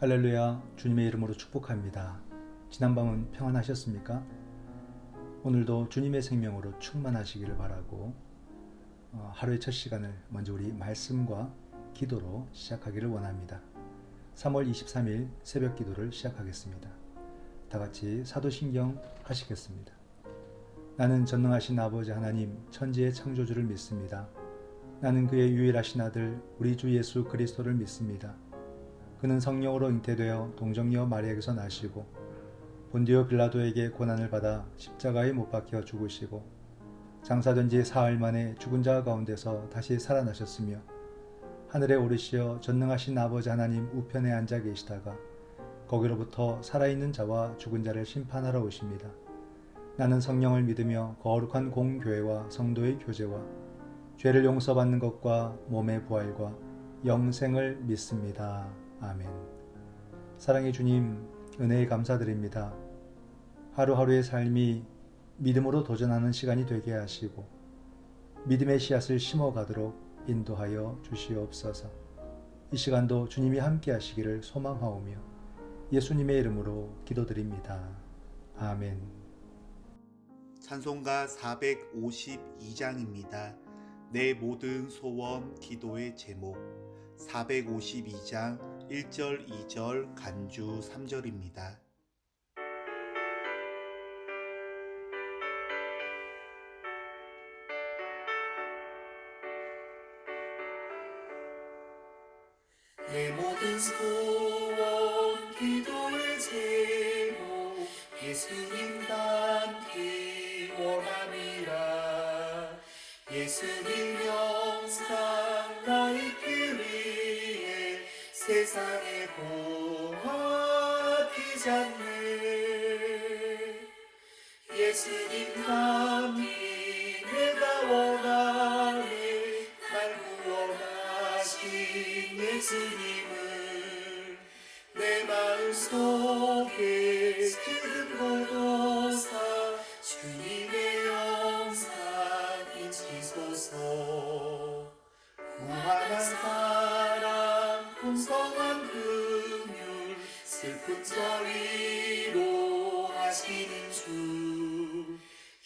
할렐루야, 주님의 이름으로 축복합니다. 지난밤은 평안하셨습니까? 오늘도 주님의 생명으로 충만하시기를 바라고 하루의 첫 시간을 먼저 우리 말씀과 기도로 시작하기를 원합니다. 3월 23일 새벽 기도를 시작하겠습니다. 다 같이 사도신경 하시겠습니다. 나는 전능하신 아버지 하나님 천지의 창조주를 믿습니다. 나는 그의 유일하신 아들 우리 주 예수 그리스도를 믿습니다. 그는 성령으로 잉태되어 동정녀 마리아에게서 나시고 본디오 빌라도에게 고난을 받아 십자가에 못 박혀 죽으시고 장사된 지 사흘 만에 죽은 자 가운데서 다시 살아나셨으며 하늘에 오르시어 전능하신 아버지 하나님 우편에 앉아 계시다가 거기로부터 살아있는 자와 죽은 자를 심판하러 오십니다. 나는 성령을 믿으며 거룩한 공교회와 성도의 교제와 죄를 용서받는 것과 몸의 부활과 영생을 믿습니다. 아멘. 사랑의 주님, 은혜에 감사드립니다. 하루하루의 삶이 믿음으로 도전하는 시간이 되게 하시고 믿음의 씨앗을 심어가도록 인도하여 주시옵소서. 이 시간도 주님이 함께 하시기를 소망하오며 예수님의 이름으로 기도드립니다. 아멘. 찬송가 452장입니다. 내 모든 소원 기도의 제목 452장 1절 2절 간주 3절입니다. 내 모든 소원 기도의 제목 예수님 닮기 원함이라. 예수님 영상 나의 길 위에 세상의 공허하기 잡네. 예수님 닮기 내가 원하네. 날 구원하신 예수님을 내 마음속에 기름부어사 주님의 영상 인치소서. 무한한 사랑 풍성한 긍휼 슬픈 저리로 하시는 주.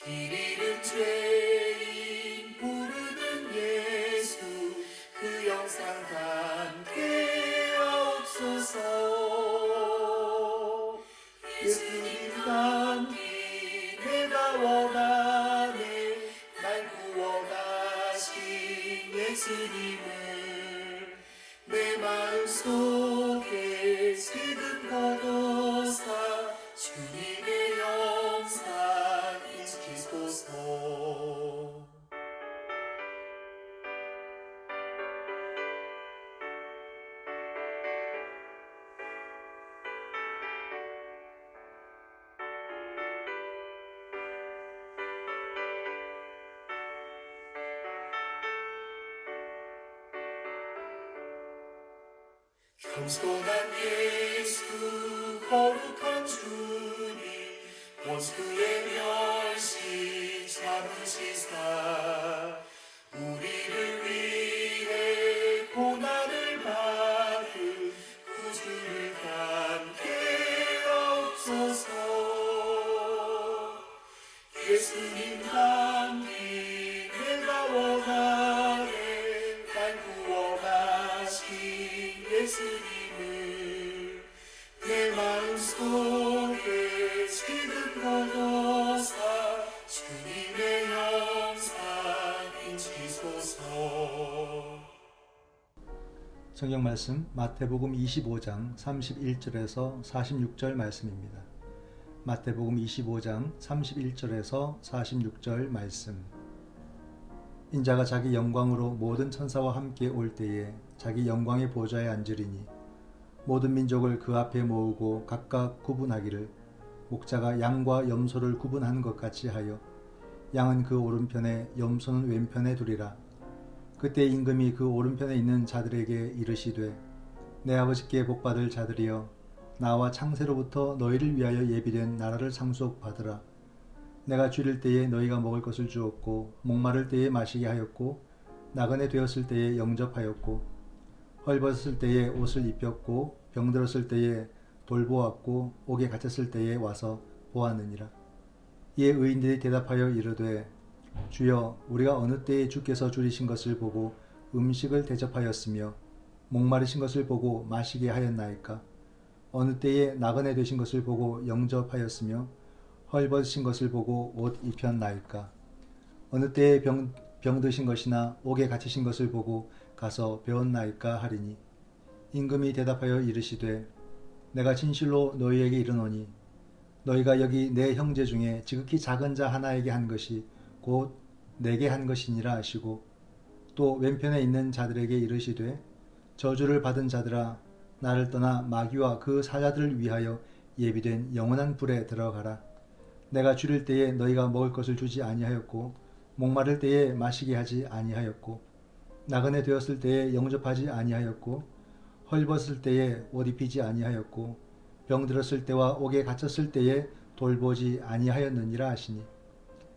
길 잃은 죄인 부르는 예수 그 영상 함께 하옵소서. 예수님 닮기 내가 원하네. 날 구원하신 예수님을 내 마음속에 새금하고사 주님의 영상 인치소서. 겸손한 예수 거룩한 주님 원수의 멸시 참으시사 우리를 위해 고난을 받은 구주를 함께 하옵소서. 예수님 닮기 내가 원하네. 날 구원하신 예수님을 내 마음속에 지금하고사 주님의 영상 인치소서. 성경 말씀 마태복음 25장 31절에서 46절 말씀입니다. 마태복음 25장 31절에서 46절 말씀. 인자가 자기 영광으로 모든 천사와 함께 올 때에 자기 영광의 보좌에 앉으리니 모든 민족을 그 앞에 모으고 각각 구분하기를 목자가 양과 염소를 구분하는 것 같이 하여 양은 그 오른편에 염소는 왼편에 두리라. 그때 임금이 그 오른편에 있는 자들에게 이르시되 내 아버지께 복받을 자들이여 나와 창세로부터 너희를 위하여 예비된 나라를 상속받으라. 내가 줄일 때에 너희가 먹을 것을 주었고 목마를 때에 마시게 하였고 나그네 되었을 때에 영접하였고 헐벗을 때에 옷을 입혔고 병들었을 때에 돌보았고 옥에 갇혔을 때에 와서 보았느니라. 이에 의인들이 대답하여 이르되 주여 우리가 어느 때에 주께서 줄이신 것을 보고 음식을 대접하였으며 목마르신 것을 보고 마시게 하였나이까? 어느 때에 나그네 되신 것을 보고 영접하였으며 헐벗으신 것을 보고 옷 입혔나이까? 어느 때에 병드신 것이나 옥에 갇히신 것을 보고 가서 배웠나이까 하리니 임금이 대답하여 이르시되 내가 진실로 너희에게 이르노니 너희가 여기 내 형제 중에 지극히 작은 자 하나에게 한 것이 곧 내게 한 것이니라 하시고 또 왼편에 있는 자들에게 이르시되 저주를 받은 자들아 나를 떠나 마귀와 그 사자들을 위하여 예비된 영원한 불에 들어가라. 내가 줄일 때에 너희가 먹을 것을 주지 아니하였고 목마를 때에 마시게 하지 아니하였고 나그네 되었을 때에 영접하지 아니하였고 헐벗을 때에 옷 입히지 아니하였고 병들었을 때와 옥에 갇혔을 때에 돌보지 아니하였느니라 하시니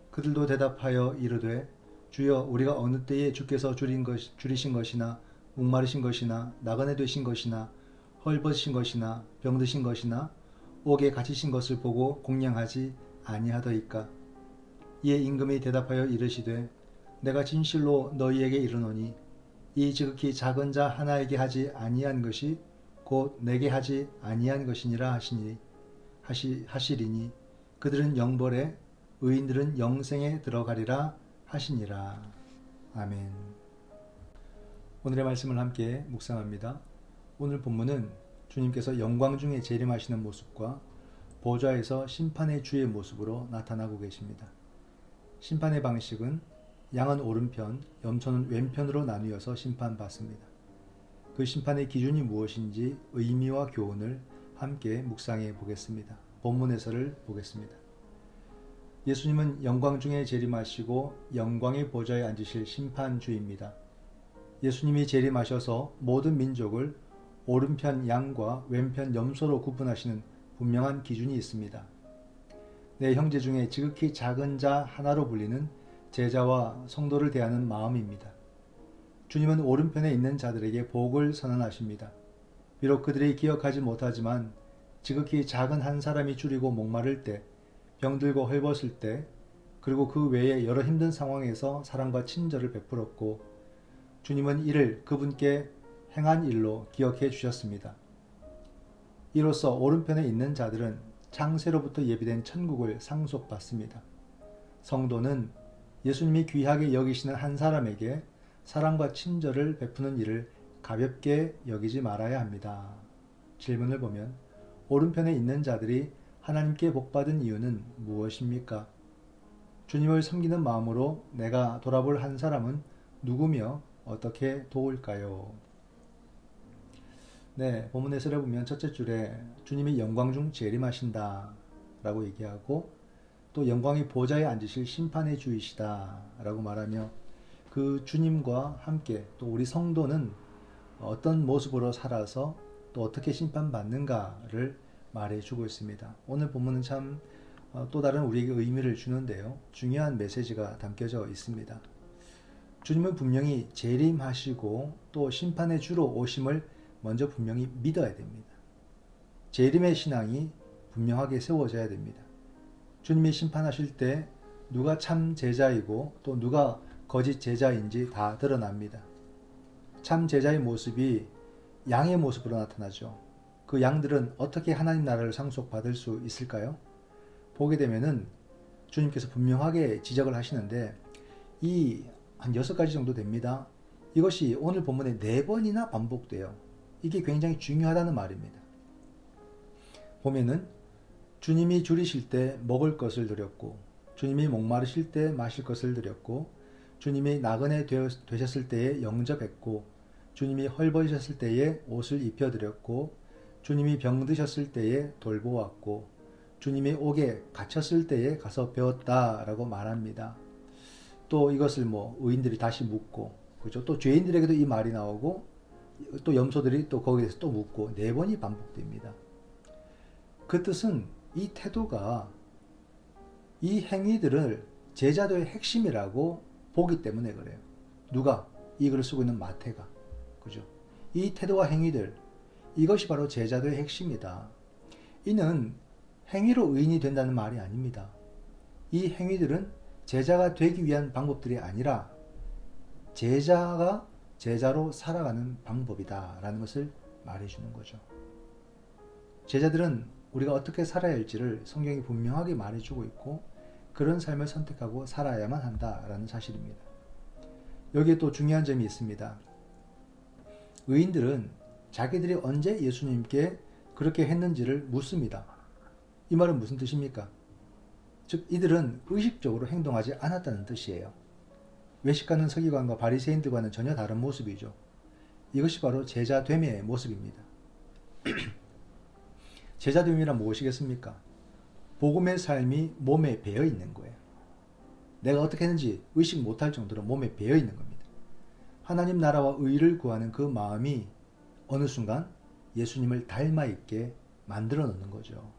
그들도 대답하여 이르되 주여 우리가 어느 때에 주께서 줄이신 것이나 목마르신 것이나 나그네 되신 것이나 헐벗으신 것이나 병드신 것이나 옥에 갇히신 것을 보고 공양하지 아니하더이까. 이에 임금이 대답하여 이르시되 내가 진실로 너희에게 이르노니 이 지극히 작은 자 하나에게 하지 아니한 것이 곧 내게 하지 아니한 것이니라 하시리니 그들은 영벌에 의인들은 영생에 들어가리라 하시니라. 아멘. 오늘의 말씀을 함께 묵상합니다. 오늘 본문은 주님께서 영광 중에 재림하시는 모습과 보좌에서 심판의 주의 모습으로 나타나고 계십니다. 심판의 방식은 양은 오른편, 염소는 왼편으로 나뉘어서 심판받습니다. 그 심판의 기준이 무엇인지 의미와 교훈을 함께 묵상해 보겠습니다. 본문 해설을 보겠습니다. 예수님은 영광 중에 재림하시고 영광의 보좌에 앉으실 심판주입니다. 예수님이 재림하셔서 모든 민족을 오른편 양과 왼편 염소로 구분하시는 분명한 기준이 있습니다. 내 형제 중에 지극히 작은 자 하나로 불리는 제자와 성도를 대하는 마음입니다. 주님은 오른편에 있는 자들에게 복을 선언하십니다. 비록 그들이 기억하지 못하지만 지극히 작은 한 사람이 줄이고 목마를 때, 병들고 헐벗을 때, 그리고 그 외에 여러 힘든 상황에서 사랑과 친절을 베풀었고 주님은 이를 그분께 행한 일로 기억해 주셨습니다. 이로써 오른편에 있는 자들은 창세로부터 예비된 천국을 상속받습니다. 성도는 예수님이 귀하게 여기시는 한 사람에게 사랑과 친절을 베푸는 일을 가볍게 여기지 말아야 합니다. 질문을 보면 오른편에 있는 자들이 하나님께 복받은 이유는 무엇입니까? 주님을 섬기는 마음으로 내가 돌아볼 한 사람은 누구며 어떻게 도울까요? 네, 본문 해설에 보면 첫째 줄에 주님이 영광 중 재림하신다 라고 얘기하고 또 영광의 보좌에 앉으실 심판의 주이시다 라고 말하며 그 주님과 함께 또 우리 성도는 어떤 모습으로 살아서 또 어떻게 심판받는가를 말해주고 있습니다. 오늘 본문은 참 또 다른 우리에게 의미를 주는데요. 중요한 메시지가 담겨져 있습니다. 주님은 분명히 재림하시고 또 심판의 주로 오심을 먼저 분명히 믿어야 됩니다. 재림의 신앙이 분명하게 세워져야 됩니다. 주님이 심판하실 때 누가 참 제자이고 또 누가 거짓 제자인지 다 드러납니다. 참 제자의 모습이 양의 모습으로 나타나죠. 그 양들은 어떻게 하나님 나라를 상속받을 수 있을까요? 보게 되면은 주님께서 분명하게 지적을 하시는데 이 한 6가지 정도 됩니다. 이것이 오늘 본문에 4번이나 반복돼요. 이게 굉장히 중요하다는 말입니다. 보면은 주님이 줄이실 때 먹을 것을 드렸고 주님이 목마르실 때 마실 것을 드렸고 주님이 나그네 되셨을 때에 영접했고 주님이 헐벗으셨을 때에 옷을 입혀드렸고 주님이 병드셨을 때에 돌보았고 주님이 옥에 갇혔을 때에 가서 배웠다라고 말합니다. 또 이것을 의인들이 다시 묻고 그죠? 또 죄인들에게도 이 말이 나오고 또 염소들이 또 거기에서 또 묻고 4번이 반복됩니다. 그 뜻은 이 태도가 이 행위들을 제자도의 핵심이라고 보기 때문에 그래요. 누가? 이 글을 쓰고 있는 마태가. 그죠? 이 태도와 행위들, 이것이 바로 제자도의 핵심이다. 이는 행위로 의인이 된다는 말이 아닙니다. 이 행위들은 제자가 되기 위한 방법들이 아니라 제자가 제자로 살아가는 방법이다 라는 것을 말해주는 거죠. 제자들은 우리가 어떻게 살아야 할지를 성경이 분명하게 말해주고 있고 그런 삶을 선택하고 살아야만 한다라는 사실입니다. 여기에 또 중요한 점이 있습니다. 의인들은 자기들이 언제 예수님께 그렇게 했는지를 묻습니다. 이 말은 무슨 뜻입니까? 즉 이들은 의식적으로 행동하지 않았다는 뜻이에요. 외식하는 서기관과 바리새인들과는 전혀 다른 모습이죠. 이것이 바로 제자됨의 모습입니다. 제자됨이란 무엇이겠습니까? 복음의 삶이 몸에 배어 있는 거예요. 내가 어떻게 했는지 의식 못할 정도로 몸에 배어 있는 겁니다. 하나님 나라와 의를 구하는 그 마음이 어느 순간 예수님을 닮아 있게 만들어 놓는 거죠.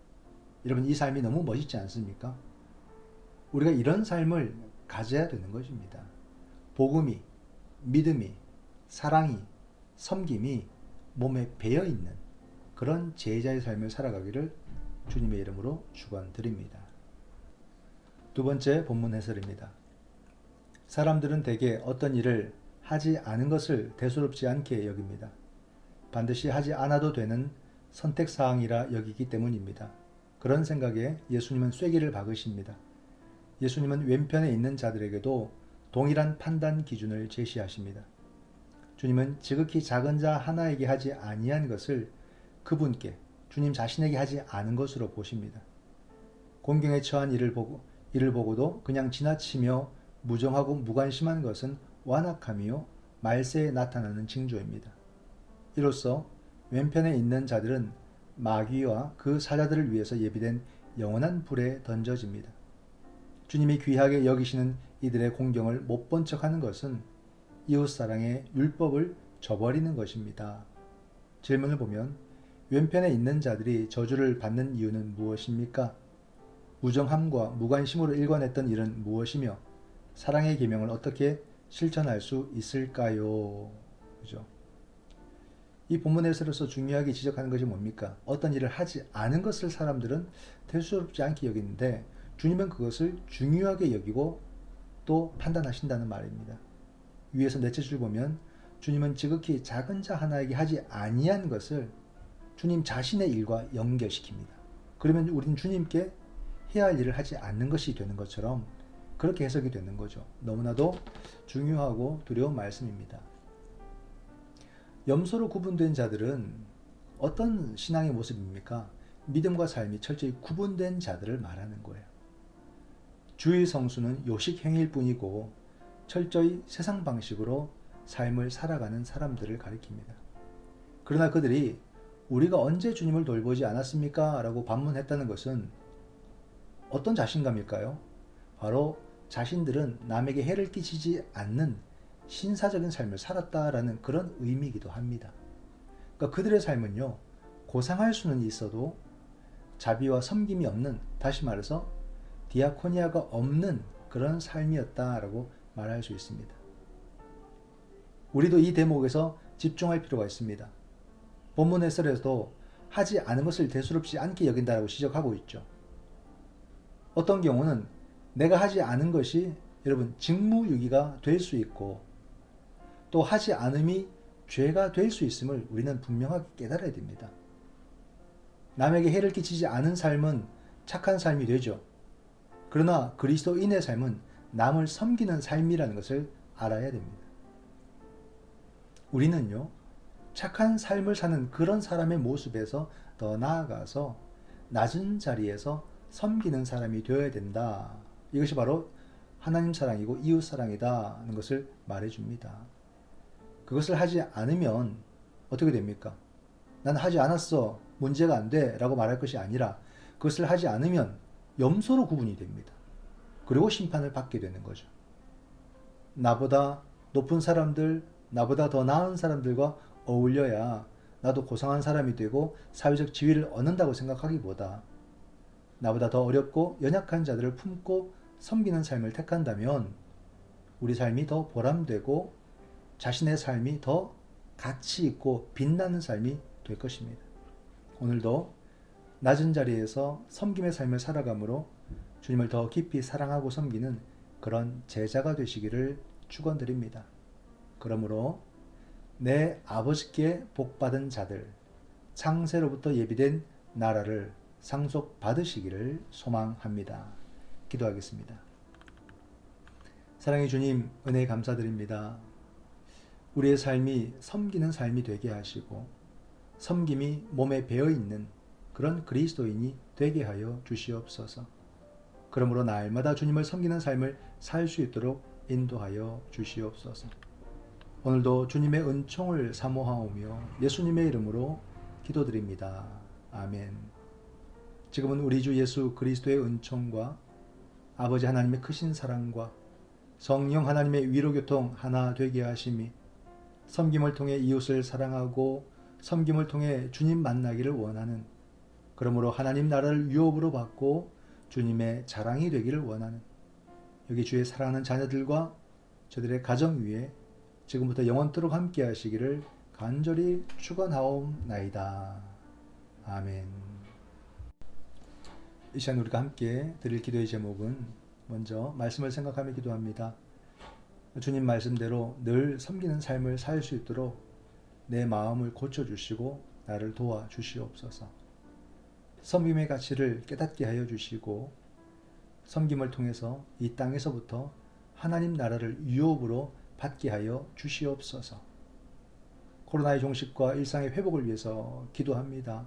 여러분, 이 삶이 너무 멋있지 않습니까? 우리가 이런 삶을 가져야 되는 것입니다. 복음이, 믿음이, 사랑이, 섬김이 몸에 배어 있는 그런 제자의 삶을 살아가기를 주님의 이름으로 축원드립니다. 두 번째 본문 해설입니다. 사람들은 대개 어떤 일을 하지 않은 것을 대수롭지 않게 여깁니다. 반드시 하지 않아도 되는 선택사항이라 여기기 때문입니다. 그런 생각에 예수님은 쐐기를 박으십니다. 예수님은 왼편에 있는 자들에게도 동일한 판단 기준을 제시하십니다. 주님은 지극히 작은 자 하나에게 하지 아니한 것을 그분께, 주님 자신에게 하지 않은 것으로 보십니다. 공경에 처한 이를 보고도 그냥 지나치며 무정하고 무관심한 것은 완악함이요 말세에 나타나는 징조입니다. 이로써 왼편에 있는 자들은 마귀와 그 사자들을 위해서 예비된 영원한 불에 던져집니다. 주님이 귀하게 여기시는 이들의 공경을 못 본 척하는 것은 이웃사랑의 율법을 저버리는 것입니다. 질문을 보면 왼편에 있는 자들이 저주를 받는 이유는 무엇입니까? 무정함과 무관심으로 일관했던 일은 무엇이며 사랑의 계명을 어떻게 실천할 수 있을까요? 그죠? 이 본문에서로서 중요하게 지적하는 것이 뭡니까? 어떤 일을 하지 않은 것을 사람들은 대수롭지 않게 여기는데 주님은 그것을 중요하게 여기고 또 판단하신다는 말입니다. 위에서 넷째 줄 보면 주님은 지극히 작은 자 하나에게 하지 아니한 것을 주님 자신의 일과 연결시킵니다. 그러면 우리는 주님께 해야 할 일을 하지 않는 것이 되는 것처럼 그렇게 해석이 되는 거죠. 너무나도 중요하고 두려운 말씀입니다. 염소로 구분된 자들은 어떤 신앙의 모습입니까? 믿음과 삶이 철저히 구분된 자들을 말하는 거예요. 주의 성수는 요식 행위일 뿐이고 철저히 세상 방식으로 삶을 살아가는 사람들을 가리킵니다. 그러나 그들이 우리가 언제 주님을 돌보지 않았습니까? 라고 반문했다는 것은 어떤 자신감일까요? 바로 자신들은 남에게 해를 끼치지 않는 신사적인 삶을 살았다라는 그런 의미이기도 합니다. 그러니까 그들의 삶은요, 고상할 수는 있어도 자비와 섬김이 없는, 다시 말해서 디아코니아가 없는 그런 삶이었다라고 말할 수 있습니다. 우리도 이 대목에서 집중할 필요가 있습니다. 본문 해설에서도 하지 않은 것을 대수롭지 않게 여긴다라고 지적하고 있죠. 어떤 경우는 내가 하지 않은 것이 여러분 직무유기가 될 수 있고 또 하지 않음이 죄가 될 수 있음을 우리는 분명하게 깨달아야 됩니다. 남에게 해를 끼치지 않은 삶은 착한 삶이 되죠. 그러나 그리스도인의 삶은 남을 섬기는 삶이라는 것을 알아야 됩니다. 우리는요, 착한 삶을 사는 그런 사람의 모습에서 더 나아가서 낮은 자리에서 섬기는 사람이 되어야 된다. 이것이 바로 하나님 사랑이고 이웃 사랑이다는 것을 말해줍니다. 그것을 하지 않으면 어떻게 됩니까? 난 하지 않았어. 문제가 안 돼. 라고 말할 것이 아니라 그것을 하지 않으면 염소로 구분이 됩니다. 그리고 심판을 받게 되는 거죠. 나보다 높은 사람들, 나보다 더 나은 사람들과 어울려야 나도 고상한 사람이 되고 사회적 지위를 얻는다고 생각하기보다 나보다 더 어렵고 연약한 자들을 품고 섬기는 삶을 택한다면 우리 삶이 더 보람되고 자신의 삶이 더 가치 있고 빛나는 삶이 될 것입니다. 오늘도 낮은 자리에서 섬김의 삶을 살아감으로 주님을 더 깊이 사랑하고 섬기는 그런 제자가 되시기를 축원드립니다. 그러므로 내 아버지께 복받은 자들, 창세로부터 예비된 나라를 상속받으시기를 소망합니다. 기도하겠습니다. 사랑의 주님, 은혜 감사드립니다. 우리의 삶이 섬기는 삶이 되게 하시고 섬김이 몸에 배어있는 그런 그리스도인이 되게 하여 주시옵소서. 그러므로 날마다 주님을 섬기는 삶을 살 수 있도록 인도하여 주시옵소서. 오늘도 주님의 은총을 사모하오며 예수님의 이름으로 기도드립니다. 아멘. 지금은 우리 주 예수 그리스도의 은총과 아버지 하나님의 크신 사랑과 성령 하나님의 위로교통 하나 되게 하심이 섬김을 통해 이웃을 사랑하고 섬김을 통해 주님 만나기를 원하는, 그러므로 하나님 나라를 유업으로 받고 주님의 자랑이 되기를 원하는 여기 주의 사랑하는 자녀들과 저들의 가정 위에 지금부터 영원토록 함께 하시기를 간절히 축원하옵나이다. 아멘. 이 시간 우리가 함께 드릴 기도의 제목은 먼저 말씀을 생각하며 기도합니다. 주님 말씀대로 늘 섬기는 삶을 살 수 있도록 내 마음을 고쳐주시고 나를 도와주시옵소서. 섬김의 가치를 깨닫게 하여 주시고 섬김을 통해서 이 땅에서부터 하나님 나라를 유업으로 받게 하여 주시옵소서. 코로나의 종식과 일상의 회복을 위해서 기도합니다.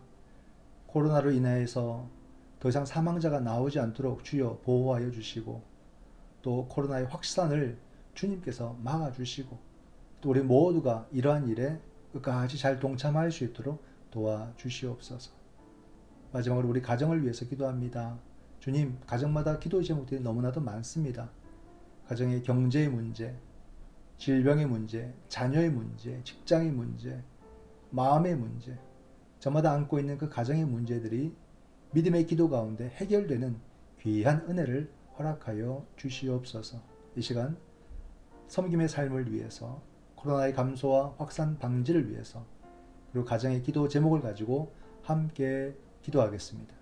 코로나로 인하여서 더 이상 사망자가 나오지 않도록 주여 보호하여 주시고 또 코로나의 확산을 주님께서 막아주시고 또 우리 모두가 이러한 일에 끝까지 잘 동참할 수 있도록 도와주시옵소서. 마지막으로 우리 가정을 위해서 기도합니다. 주님, 가정마다 기도 제목들이 너무나도 많습니다. 가정의 경제의 문제, 질병의 문제, 자녀의 문제, 직장의 문제, 마음의 문제, 저마다 안고 있는 그 가정의 문제들이 믿음의 기도 가운데 해결되는 귀한 은혜를 허락하여 주시옵소서. 이 시간 섬김의 삶을 위해서, 코로나의 감소와 확산 방지를 위해서, 그리고 가정의 기도 제목을 가지고 함께 기도하겠습니다.